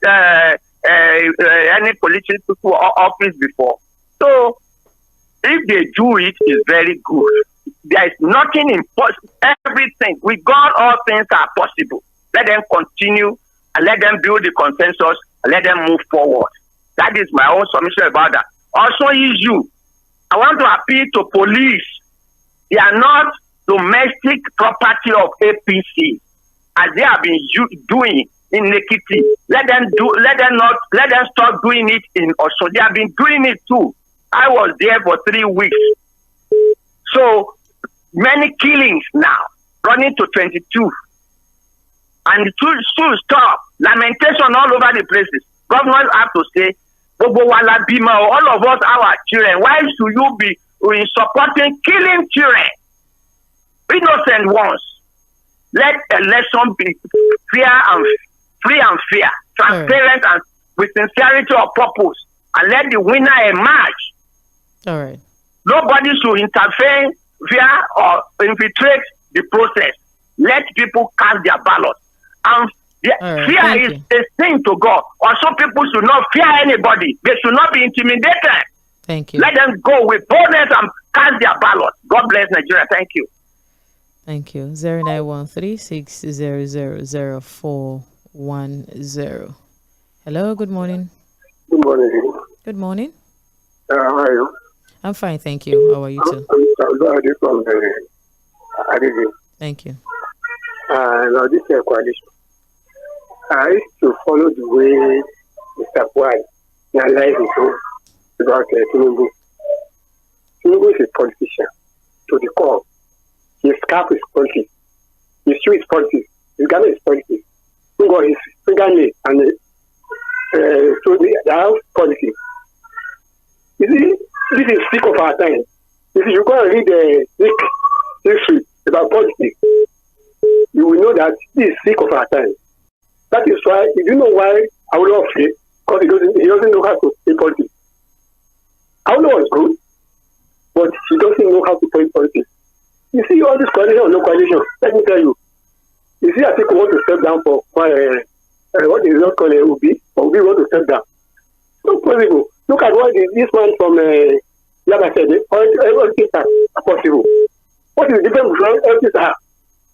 any political office before. So if they do it, it's very good. There is nothing impossible. Everything with God, all things are possible. Let them continue and let them build the consensus and let them move forward. That is my own submission about that. Also, issue. I want to appeal to police. They are not domestic property of APC, as they have been doing in Nekiti. Let them stop doing it in Osun. They have been doing it too. I was there for 3 weeks. So many killings now, running to 22. And it should stop. Lamentation all over the places. Governors have to say, all of us, our children, why should you be supporting killing children? Innocent ones. Let election be free and fair, transparent and with sincerity of purpose. And let the winner emerge. All right. Nobody should interfere via or infiltrate the process. Let people cast their ballot. And fear is a thing to God. Also, people should not fear anybody. They should not be intimidated. Thank you. Let them go with boldness and cast their ballot. God bless Nigeria. Thank you. Thank you. 0913-600-0410. Hello, good morning. Good morning. Good morning. How are you? I'm fine, thank you. How are you too? Thank you. Now this is a coalition. I used to follow the way Mr. Buhari analyzed his own about Tinubu. Tinubu is a politician to the core. His scarf is politics. His shoe is politics. His garment is politics. His fingernail and so they have politics. You see, this is sick of our time. If you go and read the history about politics, you will know that this is sick of our time. That is why, if you know why I would not fail, because he doesn't know how to play politics. Aulo was good, but he doesn't know how to play politics. You see all this coalition or no coalition, let me tell you. You see, I think we want to step down for what is not called Obi, or we want to step down. No possible. Look at what this man from Yaba said, all things are possible. What is the difference between all things are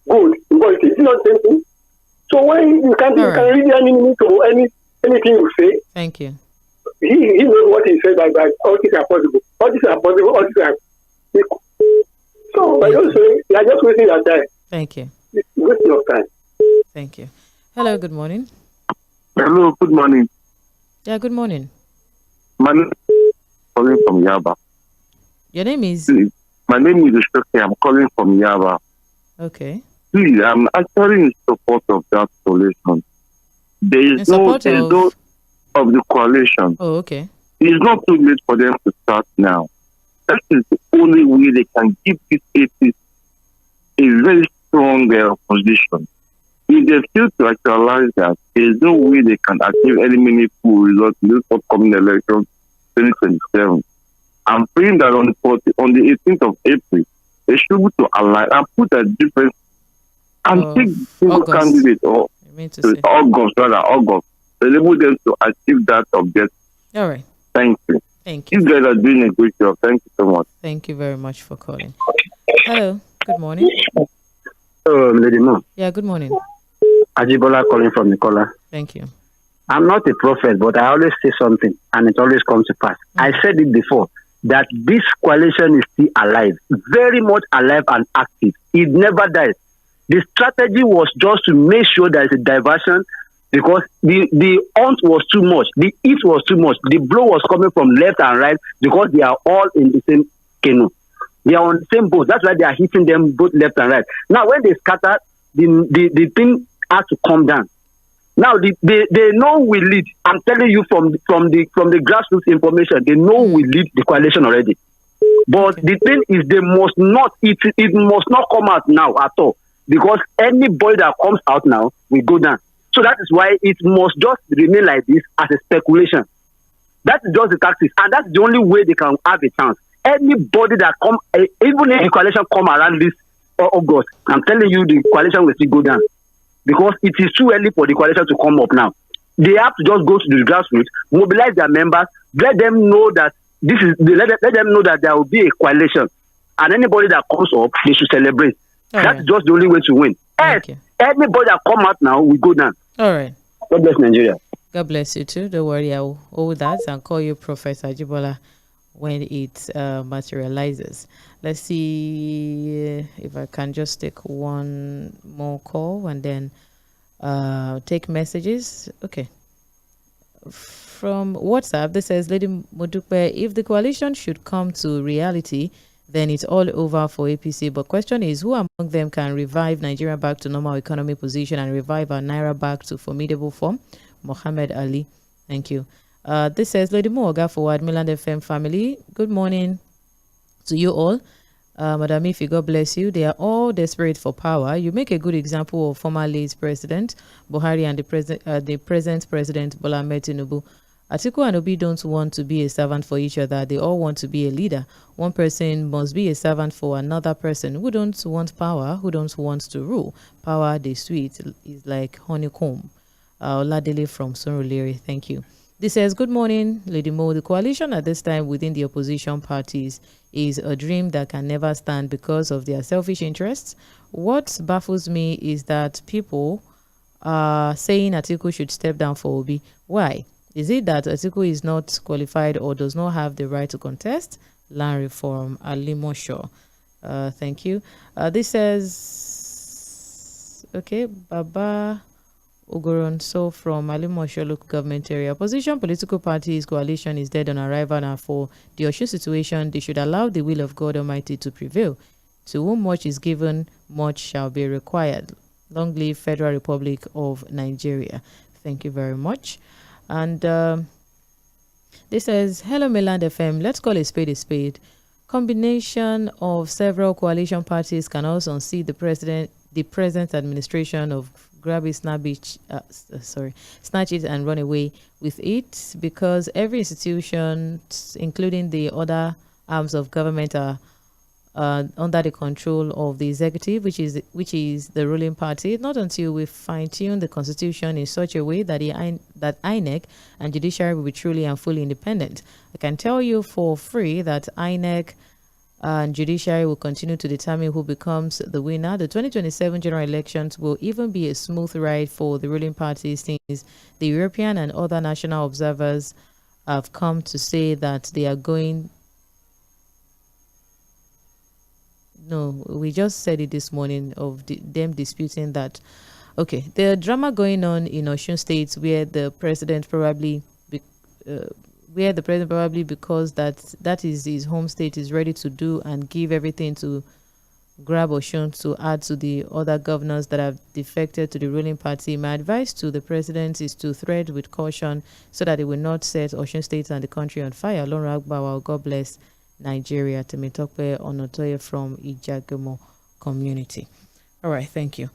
good in politics? It's not the same thing. So when you can't read anything to anything you say. Thank you. He knows what he said by all things are possible. All things are possible, all things are equal. So by just saying, you are just wasting your time. Thank you. It's wasting your time. Thank you. Hello, good morning. Hello, good morning. Yeah, good morning. My name is calling from Yaba. Your name is? My name is Mᴏɪᴜ. I'm calling from Yaba. Okay. See, I'm actually in support of that coalition. There is no of the coalition. Oh, okay. It's not too late for them to start now. That is the only way they can give this APC a very strong position. If they fail to actualize that, there is no way they can achieve any meaningful result in this upcoming election 2027. I'm praying that on the 18th of April, they should be able to align and put a difference and take single candidate or August. Enable them to achieve that objective. All right. Thank you. Thank you. You guys are doing a great job. Thank you so much. Thank you very much for calling. Hello. Good morning. Hello, Lady Mo. Yeah, good morning. Ajibola calling from Nicola. Thank you. I'm not a prophet, but I always say something, and it always comes to pass. I said it before, that this coalition is still alive, very much alive and active. It never dies. The strategy was just to make sure there is a diversion, because the hunt was too much, the heat was too much, the blow was coming from left and right, because they are all in the same canoe. They are on the same boat. That's why they are hitting them both left and right. Now, when they scatter, the thing has to come down. Now, they know we lead. I'm telling you from the grassroots information, they know we lead the coalition already. But the thing is, they must not. It must not come out now at all, because anybody that comes out now will go down. So that is why it must just remain like this as a speculation. That is just the tactics, and that's the only way they can have a chance. Anybody that come, even if the coalition come around this August, I'm telling you, the coalition will still go down, because it is too early for the coalition to come up now. They have to just go to the grassroots, mobilize their members, let them know that let them know that there will be a coalition, and anybody that comes up, they should celebrate. That's just the only way to win. Anybody that come out now will go down. All right. God bless Nigeria. God bless you too. Don't worry, I will hold that and call you Professor Ajibola when it materializes. Let's see if I can just take one more call and then take messages. Okay. From WhatsApp, this says, Lady Modupe, if the coalition should come to reality, then it's all over for APC. But question is, who among them can revive Nigeria back to normal economic position and revive our Naira back to formidable form? Mohammed Ali. Thank you. This says, Lady Mᴏᴜ Forward, Milan FM family. Good morning to you all. Madam Ifi, God bless you. They are all desperate for power. You make a good example of former late President Buhari and the present President Bola Ahmed Tinubu. Atiku and Obi don't want to be a servant for each other. They all want to be a leader. One person must be a servant for another person who don't want power, who don't want to rule. Power, the sweet, is like honeycomb. Oladele from Surulere, thank you. This says, good morning, Lady Mo. The coalition at this time within the opposition parties is a dream that can never stand because of their selfish interests. What baffles me is that people are saying Atiku should step down for Obi. Why? Is it that Atiku is not qualified or does not have the right to contest? Larry from Alimosho. Thank you. This says, okay, Baba Ogoronso from Alimosho local government area. Opposition political parties coalition is dead on arrival, and for the Osun situation, they should allow the will of God Almighty to prevail. To whom much is given, much shall be required. Long live Federal Republic of Nigeria. Thank you very much. And this says, hello Mainland FM, let's call a spade a spade. Combination of several coalition parties can also unseat the present administration of grab it, snatch it and run away with it, because every institution, including the other arms of government, are under the control of the executive, which is the ruling party. Not until we fine-tune the constitution in such a way that that INEC and judiciary will be truly and fully independent. I can tell you for free that INEC and judiciary will continue to determine who becomes the winner. The 2027 general elections will even be a smooth ride for the ruling party, since the European and other national observers have come to say that they are going. No, we just said it this morning of them disputing that. Okay, the drama going on in Osun State, where the president probably because that is his home state, is ready to do and give everything to grab Osun to add to the other governors that have defected to the ruling party. My advice to the president is to tread with caution so that it will not set Osun State and the country on fire. Lord Agbawa, God bless Nigeria. Tʀᴇ Onotoye from Ijagemo community. All right, thank you.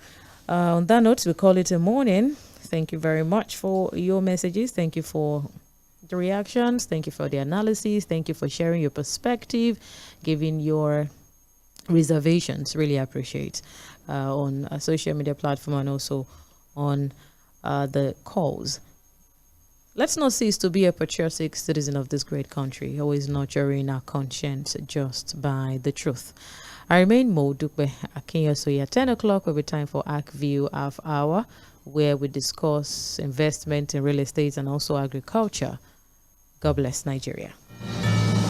On that note, we call it a morning. Thank you very much for your messages. Thank you for the reactions. Thank you for the analysis. Thank you for sharing your perspective, giving your reservations. Really appreciate on a social media platform and also on the calls. Let's not cease to be a patriotic citizen of this great country, always nurturing our conscience just by the truth. I remain Mo Dukbe Akinyosoye. At 10 o'clock will be time for ARC View Half Hour, where we discuss investment in real estate and also agriculture. God bless Nigeria.